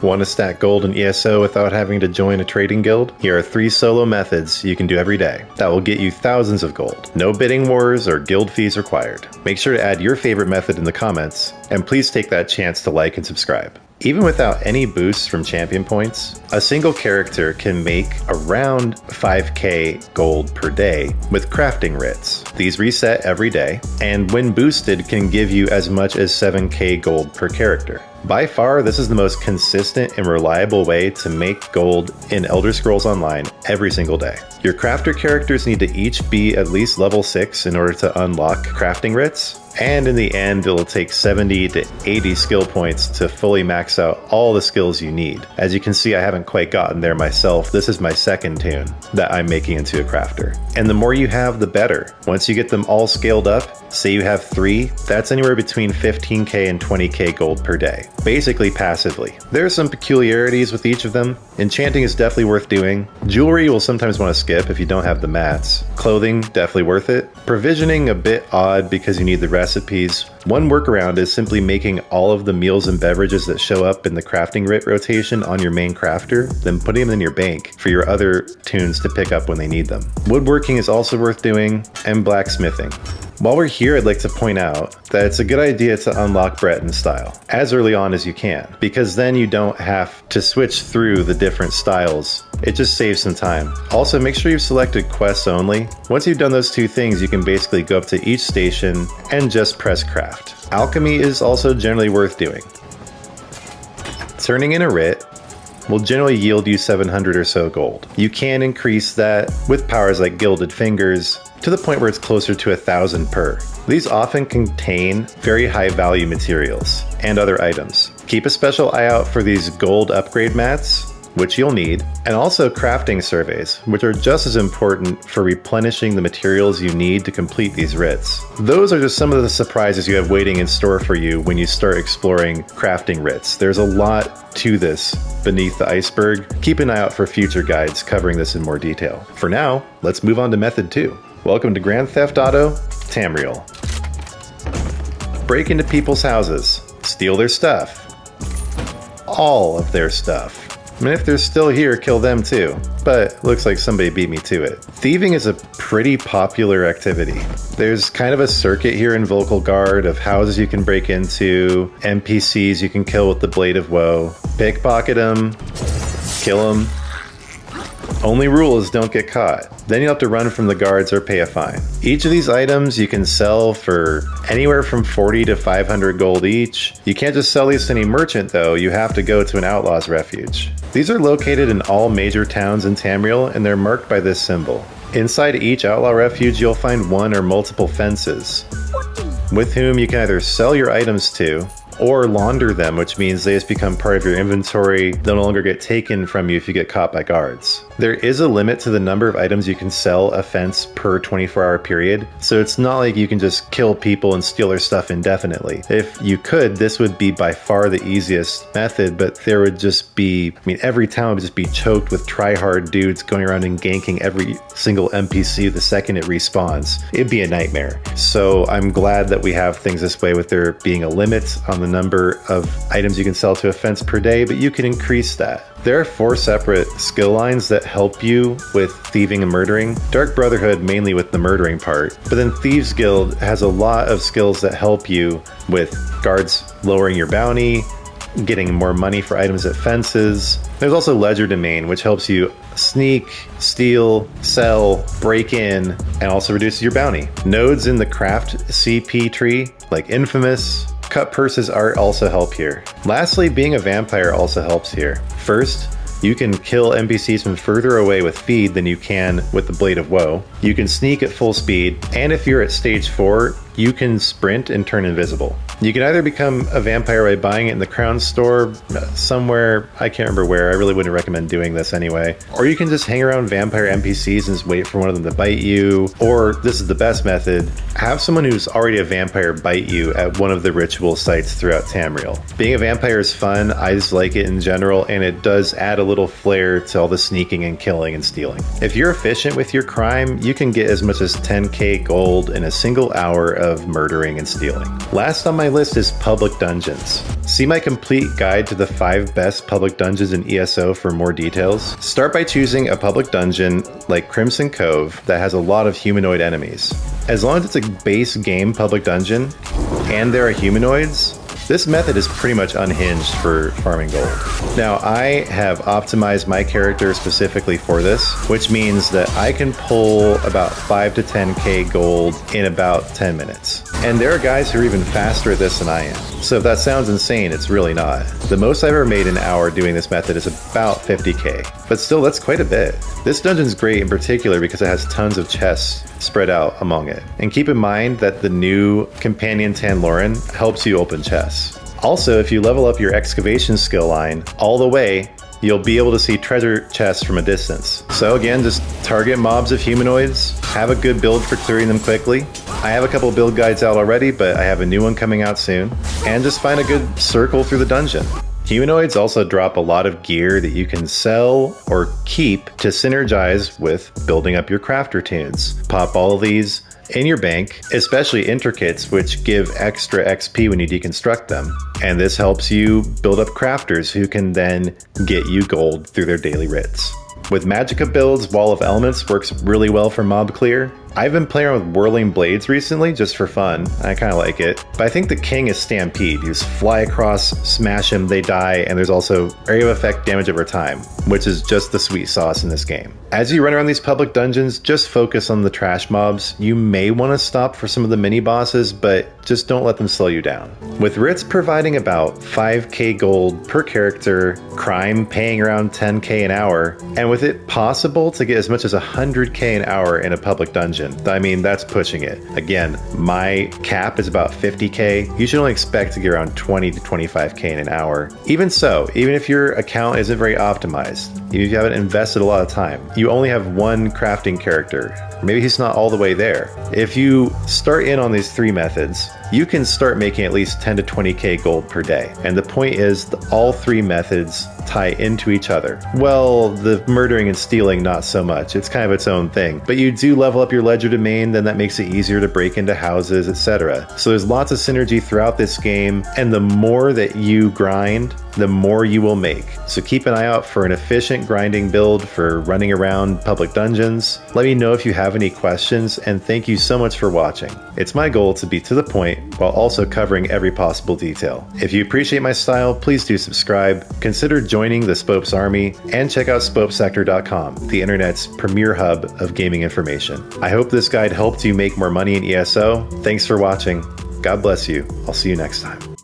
Want to stack gold in ESO without having to join a trading guild? Here are 3 solo methods you can do every day that will get you thousands of gold. No bidding wars or guild fees required. Make sure to add your favorite method in the comments, and please take that chance to like and subscribe. Even without any boosts from champion points, a single character can make around 5k gold per day with crafting writs. These reset every day, and when boosted can give you as much as 7k gold per character. By far, this is the most consistent and reliable way to make gold in Elder Scrolls Online every single day. Your crafter characters need to each be at least level 6 in order to unlock crafting writs, and in the end it'll take 70 to 80 skill points to fully max out all the skills you need. As you can see, I haven't quite gotten there myself. This is my second tune that I'm making into a crafter. And the more you have, the better. Once you get them all scaled up, say you have 3, that's anywhere between 15k and 20k gold per day, basically passively. There are some peculiarities with each of them. Enchanting is definitely worth doing. Jewelry you will sometimes want to skip if you don't have the mats. Clothing, definitely worth it. Provisioning, a bit odd because you need the recipes. One workaround is simply making all of the meals and beverages that show up in the crafting writ rotation on your main crafter, then putting them in your bank for your other tunes to pick up when they need them. Woodworking is also worth doing, and blacksmithing. While we're here, I'd like to point out that it's a good idea to unlock Breton style as early on as you can, because then you don't have to switch through the different styles. It just saves some time. Also, make sure you've selected quests only. Once you've done those 2 things, you can basically go up to each station and just press craft. Alchemy is also generally worth doing. Turning in a writ will generally yield you 700 or so gold. You can increase that with powers like Gilded Fingers to the point where it's closer to 1,000 per. These often contain very high value materials and other items. Keep a special eye out for these gold upgrade mats, which you'll need, and also crafting surveys, which are just as important for replenishing the materials you need to complete these writs. Those are just some of the surprises you have waiting in store for you when you start exploring crafting writs. There's a lot to this beneath the iceberg. Keep an eye out for future guides covering this in more detail. For now, let's move on to method 2. Welcome to Grand Theft Auto, Tamriel. Break into people's houses, steal their stuff. All of their stuff. I mean, if they're still here, kill them too. But looks like somebody beat me to it. Thieving is a pretty popular activity. There's kind of a circuit here in Vocal Guard of houses you can break into, NPCs you can kill with the Blade of Woe, pickpocket them, kill them. Only rule is don't get caught. Then you'll have to run from the guards or pay a fine. Each of these items you can sell for anywhere from 40 to 500 gold each. You can't just sell these to any merchant though, you have to go to an outlaw's refuge. These are located in all major towns in Tamriel, and they're marked by this symbol. Inside each outlaw refuge you'll find one or multiple fences, with whom you can either sell your items to, or launder them, which means they just become part of your inventory. They'll no longer get taken from you if you get caught by guards. There is a limit to the number of items you can sell a fence per 24-hour period, so it's not like you can just kill people and steal their stuff indefinitely. If you could, this would be by far the easiest method, but there would just be, every town would just be choked with try-hard dudes going around and ganking every single NPC the second it respawns. It'd be a nightmare. So I'm glad that we have things this way with there being a limit on the number of items you can sell to a fence per day, but you can increase that. There are 4 separate skill lines that help you with thieving and murdering. Dark Brotherhood mainly with the murdering part, but then Thieves Guild has a lot of skills that help you with guards lowering your bounty, getting more money for items at fences. There's also Ledger Domain, which helps you sneak, steal, sell, break in, and also reduces your bounty. Nodes in the craft CP tree, like Infamous, Cut Purses art also help here. Lastly, being a vampire also helps here. First, you can kill NPCs from further away with feed than you can with the Blade of Woe. You can sneak at full speed, and if you're at stage 4, you can sprint and turn invisible. You can either become a vampire by buying it in the Crown store somewhere, I can't remember where, I really wouldn't recommend doing this anyway. Or you can just hang around vampire NPCs and just wait for one of them to bite you. Or, this is the best method, have someone who's already a vampire bite you at one of the ritual sites throughout Tamriel. Being a vampire is fun, I just like it in general, and it does add a little flair to all the sneaking and killing and stealing. If you're efficient with your crime, you can get as much as 10k gold in a single hour of murdering and stealing. Last on my my list is public dungeons. See my complete guide to the 5 best public dungeons in ESO for more details. Start by choosing a public dungeon like Crimson Cove that has a lot of humanoid enemies. As long as it's a base game public dungeon and there are humanoids, this method is pretty much unhinged for farming gold. Now, I have optimized my character specifically for this, which means that I can pull about 5 to 10k gold in about 10 minutes. And there are guys who are even faster at this than I am. So if that sounds insane, it's really not. The most I've ever made an hour doing this method is about 50k, but still that's quite a bit. This dungeon's great in particular because it has tons of chests spread out among it. And keep in mind that the new companion Tanloran helps you open chests. Also, if you level up your excavation skill line all the way, you'll be able to see treasure chests from a distance. So again, just target mobs of humanoids, have a good build for clearing them quickly. I have a couple build guides out already, but I have a new one coming out soon. And just find a good circle through the dungeon. Humanoids also drop a lot of gear that you can sell or keep to synergize with building up your crafter tunes. Pop all of these in your bank, especially intricates, which give extra XP when you deconstruct them. And this helps you build up crafters who can then get you gold through their daily writs. With Magicka builds, Wall of Elements works really well for mob clear. I've been playing with Whirling Blades recently just for fun. I kind of like it. But I think the king is Stampede. You just fly across, smash them, they die, and there's also area of effect damage over time, which is just the sweet sauce in this game. As you run around these public dungeons, just focus on the trash mobs. You may want to stop for some of the mini bosses, but just don't let them slow you down. With writs providing about 5k gold per character, crime paying around 10k an hour, and with it possible to get as much as 100k an hour in a public dungeon, I mean, that's pushing it. Again, my cap is about 50k. You should only expect to get around 20 to 25k in an hour. Even so, even if your account isn't very optimized, you haven't invested a lot of time, you only have one crafting character. Maybe he's not all the way there. If you start in on these 3 methods, you can start making at least 10 to 20k gold per day. And the point is that all 3 methods tie into each other. Well, the murdering and stealing, not so much. It's kind of its own thing. But you do level up your ledger domain, then that makes it easier to break into houses, etc. So there's lots of synergy throughout this game, and the more that you grind, the more you will make. So keep an eye out for an efficient grinding build for running around public dungeons. Let me know if you have any questions, and thank you so much for watching. It's my goal to be to the point while also covering every possible detail. If you appreciate my style, please do subscribe, consider joining the Spopes Army, and check out spopesector.com, the internet's premier hub of gaming information. I hope this guide helped you make more money in ESO. Thanks for watching. God bless you. I'll see you next time.